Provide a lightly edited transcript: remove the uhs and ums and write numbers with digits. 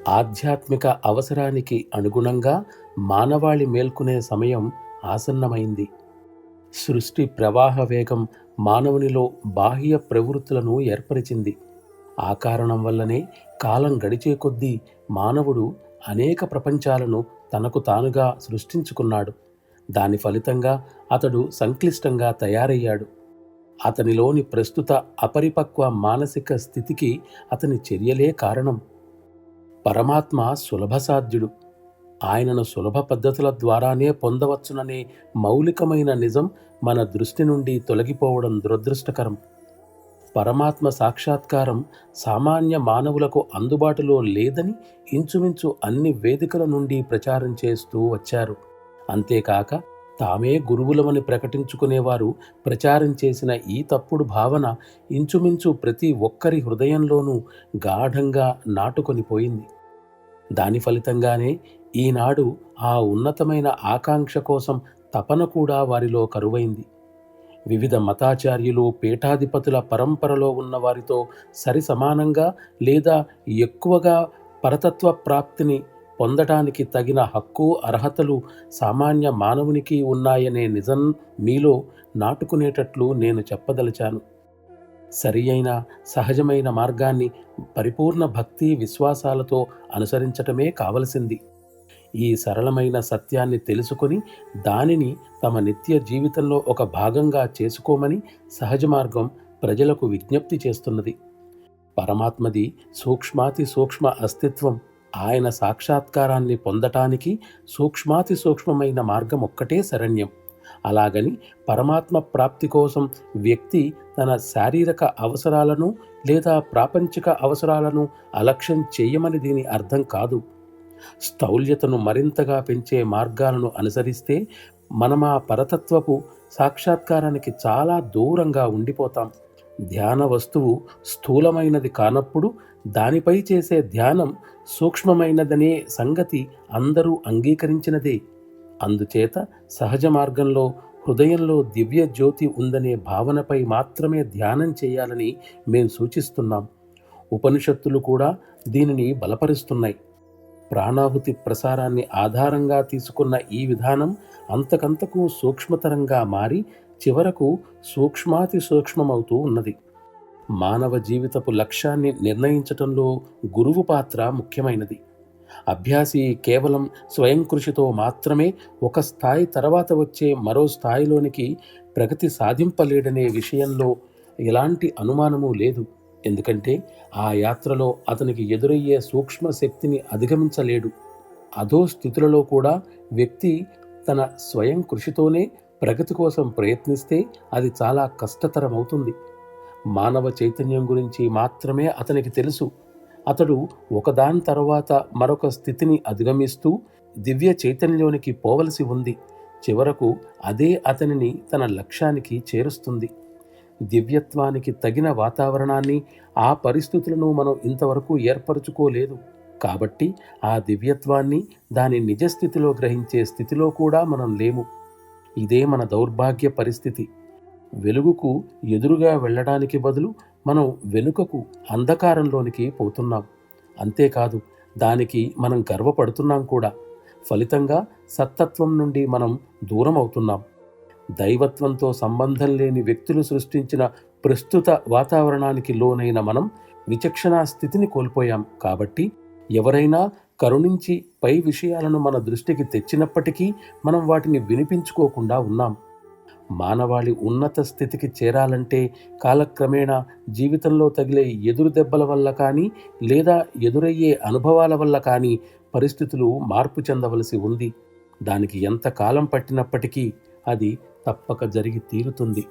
ఆధ్యాత్మిక అవసరానికి అనుగుణంగా మానవాళి మేల్కొనే సమయం ఆసన్నమైంది. సృష్టి ప్రవాహ వేగం మానవునిలో బాహ్య ప్రవృత్తులను ఏర్పరిచింది. ఆ కారణం వల్లనే కాలం గడిచే కొద్దీ మానవుడు అనేక ప్రపంచాలను తనకు తానుగా సృష్టించుకున్నాడు. దాని ఫలితంగా అతడు సంక్లిష్టంగా తయారయ్యాడు. అతనిలోని ప్రస్తుత అపరిపక్వ మానసిక స్థితికి అతని చర్యలే కారణం. పరమాత్మ సులభసాధ్యుడు. ఆయనను సులభ పద్ధతుల ద్వారానే పొందవచ్చుననే మౌలికమైన నిజం మన దృష్టి నుండి తొలగిపోవడం దురదృష్టకరం. పరమాత్మ సాక్షాత్కారం సామాన్య మానవులకు అందుబాటులో లేదని ఇంచుమించు అన్ని వేదికల నుండి ప్రచారం చేస్తూ వచ్చారు. అంతేకాక తామే గురువులమని ప్రకటించుకునేవారు ప్రచారం చేసిన ఈ తప్పుడు భావన ఇంచుమించు ప్రతి ఒక్కరి హృదయంలోనూ గాఢంగా నాటుకొని పోయింది. దాని ఫలితంగానే ఈనాడు ఆ ఉన్నతమైన ఆకాంక్ష కోసం తపన కూడా వారిలో కరువైంది. వివిధ మతాచార్యులు, పీఠాధిపతుల పరంపరలో ఉన్న వారితో సరి సమానంగా లేదా ఎక్కువగా పరతత్వ ప్రాప్తిని పొందటానికి తగిన హక్కు, అర్హతలు సామాన్య మానవునికి ఉన్నాయనే నిజం మీలో నాటుకునేటట్లు నేను చెప్పదలిచాను. సరి అయిన సహజమైన మార్గాన్ని పరిపూర్ణ భక్తి విశ్వాసాలతో అనుసరించటమే కావలసింది. ఈ సరళమైన సత్యాన్ని తెలుసుకొని దానిని తమ నిత్య జీవితంలో ఒక భాగంగా చేసుకోమని సహజ మార్గం ప్రజలకు విజ్ఞప్తి చేస్తున్నది. పరమాత్మది సూక్ష్మాతి సూక్ష్మ అస్తిత్వం. ఆయన సాక్షాత్కారాన్ని పొందటానికి సూక్ష్మాతి సూక్ష్మమైన మార్గం ఒక్కటే శరణ్యం. అలాగని పరమాత్మ ప్రాప్తి కోసం వ్యక్తి తన శారీరక అవసరాలను లేదా ప్రాపంచిక అవసరాలను అలక్ష్యం చేయమని దీని అర్థం కాదు. స్థౌల్యతను మరింతగా పెంచే మార్గాలను అనుసరిస్తే మనమా పరతత్వపు సాక్షాత్కారానికి చాలా దూరంగా ఉండిపోతాం. ధ్యాన వస్తువు స్థూలమైనది కానప్పుడు దానిపై చేసే ధ్యానం సూక్ష్మమైనదనే సంగతి అందరూ అంగీకరించినదే. అందుచేత సహజ మార్గంలో హృదయంలో దివ్య జ్యోతి ఉందనే భావనపై మాత్రమే ధ్యానం చేయాలని మేం సూచిస్తున్నాం. ఉపనిషత్తులు కూడా దీనిని బలపరుస్తున్నాయి. ప్రాణాహుతి ప్రసారాన్ని ఆధారంగా తీసుకున్న ఈ విధానం అంతకంతకు సూక్ష్మతరంగా మారి చివరకు సూక్ష్మాతి సూక్ష్మమవుతూ ఉన్నది. మానవ జీవితపు లక్ష్యాన్ని నిర్ణయించటంలో గురువు పాత్ర ముఖ్యమైనది. అభ్యాసి కేవలం స్వయం కృషితో మాత్రమే ఒక స్థాయి తర్వాత వచ్చే మరో స్థాయిలోనికి ప్రగతి సాధింపలేడనే విషయంలో ఎలాంటి అనుమానమూ లేదు. ఎందుకంటే ఆ యాత్రలో అతనికి ఎదురయ్యే సూక్ష్మ శక్తిని అధిగమించలేడు. అధో స్థితులలో కూడా వ్యక్తి తన స్వయం కృషితోనే ప్రగతి కోసం ప్రయత్నిస్తే అది చాలా కష్టతరమవుతుంది. మానవ చైతన్యం గురించి మాత్రమే అతనికి తెలుసు. అతడు ఒకదాని తర్వాత మరొక స్థితిని అధిగమిస్తూ దివ్య చైతన్యంలోనికి పోవలసి ఉంది. చివరకు అదే అతనిని తన లక్ష్యానికి చేరుస్తుంది. దివ్యత్వానికి తగిన వాతావరణాన్ని, ఆ పరిస్థితులను మనం ఇంతవరకు ఏర్పరచుకోలేదు. కాబట్టి ఆ దివ్యత్వాన్ని దాని నిజస్థితిలో గ్రహించే స్థితిలో కూడా మనం లేము. ఇదే మన దౌర్భాగ్య పరిస్థితి. వెలుగుకు ఎదురుగా వెళ్ళడానికి బదులు మనం వెనుకకు అంధకారంలోనికి పోతున్నాం. అంతేకాదు, దానికి మనం గర్వపడుతున్నాం కూడా. ఫలితంగా సత్తత్వం నుండి మనం దూరం అవుతున్నాం. దైవత్వంతో సంబంధం లేని వ్యక్తులు సృష్టించిన ప్రస్తుత వాతావరణానికి లోనైన మనం విచక్షణా స్థితిని కోల్పోయాం. కాబట్టి ఎవరైనా కరుణించి పై విషయాలను మన దృష్టికి తెచ్చినప్పటికీ మనం వాటిని వినిపించుకోకుండా ఉన్నాం. మానవాళి ఉన్నత స్థితికి చేరాలంటే కాలక్రమేణా జీవితంలో తగిలే ఎదురు దెబ్బల వల్ల కానీ లేదా ఎదురయ్యే అనుభవాల వల్ల కానీ పరిస్థితులు మార్పు చెందవలసి ఉంది. దానికి ఎంత కాలం పట్టినప్పటికీ అది తప్పక జరిగి తీరుతుంది.